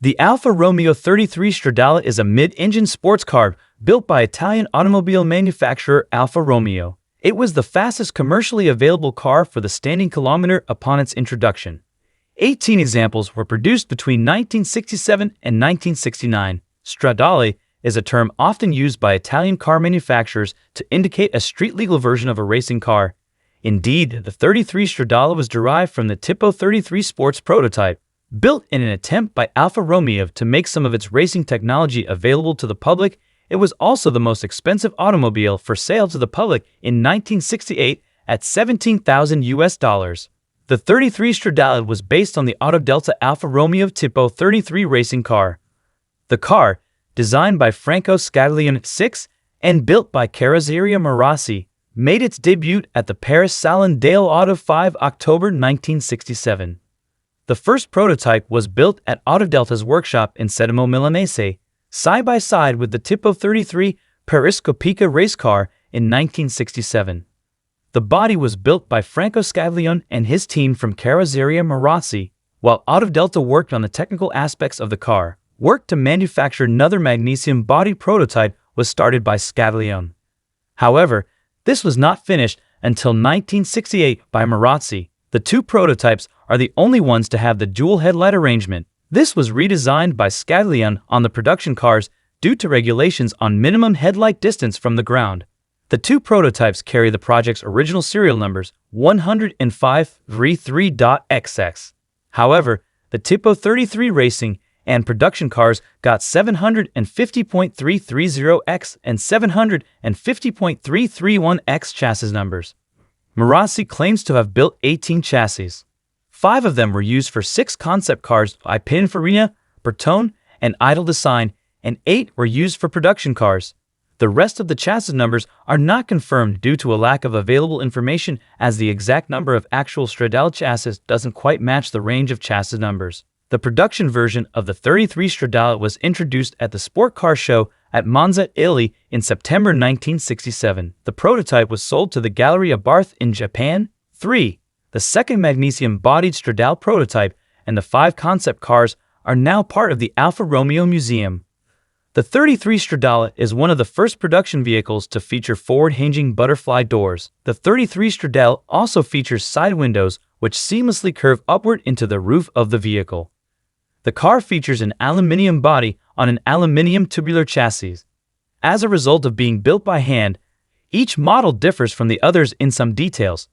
The Alfa Romeo 33 Stradale is a mid-engine sports car built by Italian automobile manufacturer Alfa Romeo. It was the fastest commercially available car for the standing kilometer upon its introduction. 18 examples were produced between 1967 and 1969. Stradale is a term often used by Italian car manufacturers to indicate a street-legal version of a racing car. Indeed, the 33 Stradale was derived from the Tipo 33 sports prototype, built in an attempt by Alfa Romeo to make some of its racing technology available to the public. It was also the most expensive automobile for sale to the public in 1968 at $17,000. The 33 Stradale was based on the Autodelta Alfa Romeo Tipo 33 racing car. The car, designed by Franco Scaglione VI and built by Carrozzeria Touring, made its debut at the Paris Salon d'Auto 5 October 1967. The first prototype was built at Autodelta's workshop in Sedimo Milanese, side by side with the Tipo 33 Periscopica race car in 1967. The body was built by Franco Scaglione and his team from Carrozzeria Touring, while Autodelta worked on the technical aspects of the car. Work to manufacture another magnesium body prototype was started by Scaglione. However, this was not finished until 1968 by Marazzi. The two prototypes are the only ones to have the dual headlight arrangement. This was redesigned by Scaglione on the production cars due to regulations on minimum headlight distance from the ground. The two prototypes carry the project's original serial numbers 105 V3.XX. However, the Tipo 33 racing and production cars got 750.330X and 750.331X chassis numbers. Marazzi claims to have built 18 chassis. 5 of them were used for 6 concept cars by Pininfarina, Bertone, and Idle Design, and 8 were used for production cars. The rest of the chassis numbers are not confirmed due to a lack of available information, as the exact number of actual Stradale chassis doesn't quite match the range of chassis numbers. The production version of the 33 Stradale was introduced at the Sport Car Show at Monza, Italy in September 1967. The prototype was sold to the Galleria Barth in Japan. 3. The second magnesium-bodied Stradale prototype and the 5 concept cars are now part of the Alfa Romeo Museum. The 33 Stradale is one of the first production vehicles to feature forward-hinging butterfly doors. The 33 Stradale also features side windows which seamlessly curve upward into the roof of the vehicle. The car features an aluminium body on an aluminium tubular chassis. As a result of being built by hand, each model differs from the others in some details.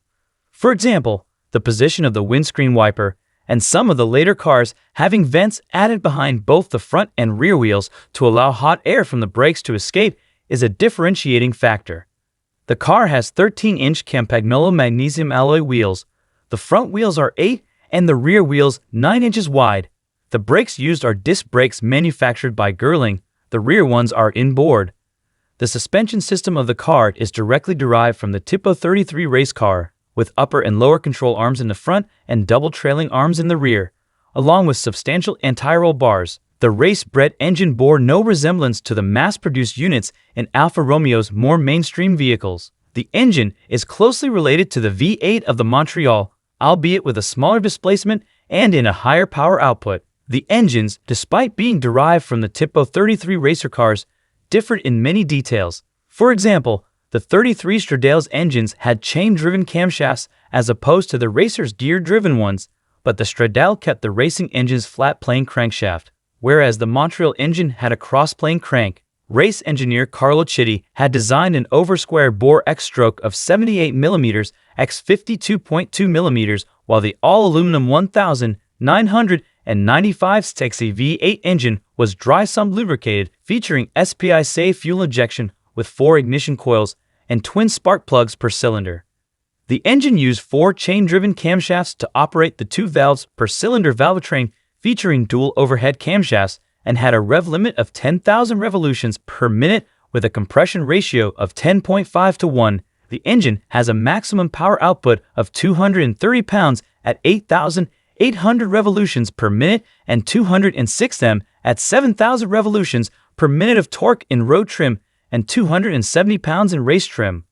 For example, the position of the windscreen wiper, and some of the later cars having vents added behind both the front and rear wheels to allow hot air from the brakes to escape, is a differentiating factor. The car has 13-inch Campagnolo magnesium alloy wheels. The front wheels are 8 and the rear wheels 9 inches wide. The brakes used are disc brakes manufactured by Girling. The rear ones are inboard. The suspension system of the car is directly derived from the Tipo 33 race car, with upper and lower control arms in the front and double trailing arms in the rear, along with substantial anti-roll bars. The race-bred engine bore no resemblance to the mass-produced units in Alfa Romeo's more mainstream vehicles. The engine is closely related to the V8 of the Montreal, albeit with a smaller displacement and in a higher power output. The engines, despite being derived from the Tipo 33 racer cars, differed in many details. For example, the 33 Stradale's engines had chain-driven camshafts as opposed to the racer's gear-driven ones, but the Stradale kept the racing engine's flat-plane crankshaft, whereas the Montreal engine had a cross-plane crank. Race engineer Carlo Chitti had designed an over-square bore X-stroke of 78 mm x 52.2 mm, while the all-aluminum 1995 Stexi V8 engine was dry-sump lubricated, featuring SPI-safe fuel injection with 4 ignition coils and twin spark plugs per cylinder. The engine used 4 chain-driven camshafts to operate the 2 valves per cylinder valvetrain, featuring dual overhead camshafts, and had a rev limit of 10,000 revolutions per minute with a compression ratio of 10.5 to 1. The engine has a maximum power output of 230 pounds at 8,800 revolutions per minute and 206 them at 7,000 revolutions per minute of torque in road trim and 270 pounds in race trim.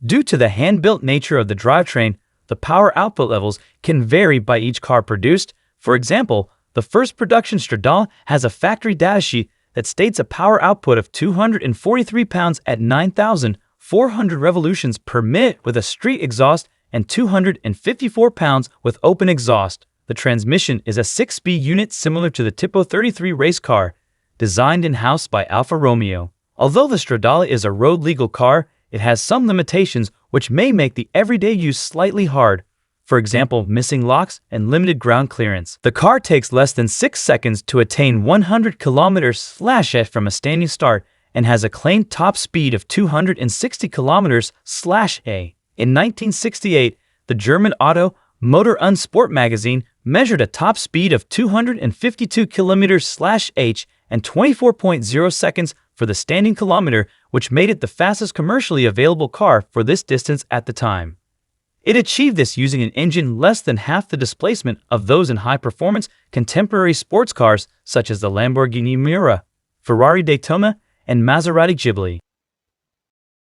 Due to the hand-built nature of the drivetrain, the power output levels can vary by each car produced. For example, The first production Stradale has a factory datasheet that states a power output of 243 pounds at 9,400 revolutions per minute with a street exhaust and 254 pounds with open exhaust. The transmission is a 6-speed unit similar to the Tipo 33 race car, designed in-house by Alfa Romeo. Although the Stradale is a road-legal car, it has some limitations which may make the everyday use slightly hard. For example, missing locks and limited ground clearance. The car takes less than 6 seconds to attain 100 km/h from a standing start and has a claimed top speed of 260 km/h. In 1968, the German Auto, Motor und Sport magazine measured a top speed of 252 km/h and 24.0 seconds for the standing kilometer, which made it the fastest commercially available car for this distance at the time. It achieved this using an engine less than half the displacement of those in high-performance contemporary sports cars such as the Lamborghini Miura, Ferrari Daytona, and Maserati Ghibli.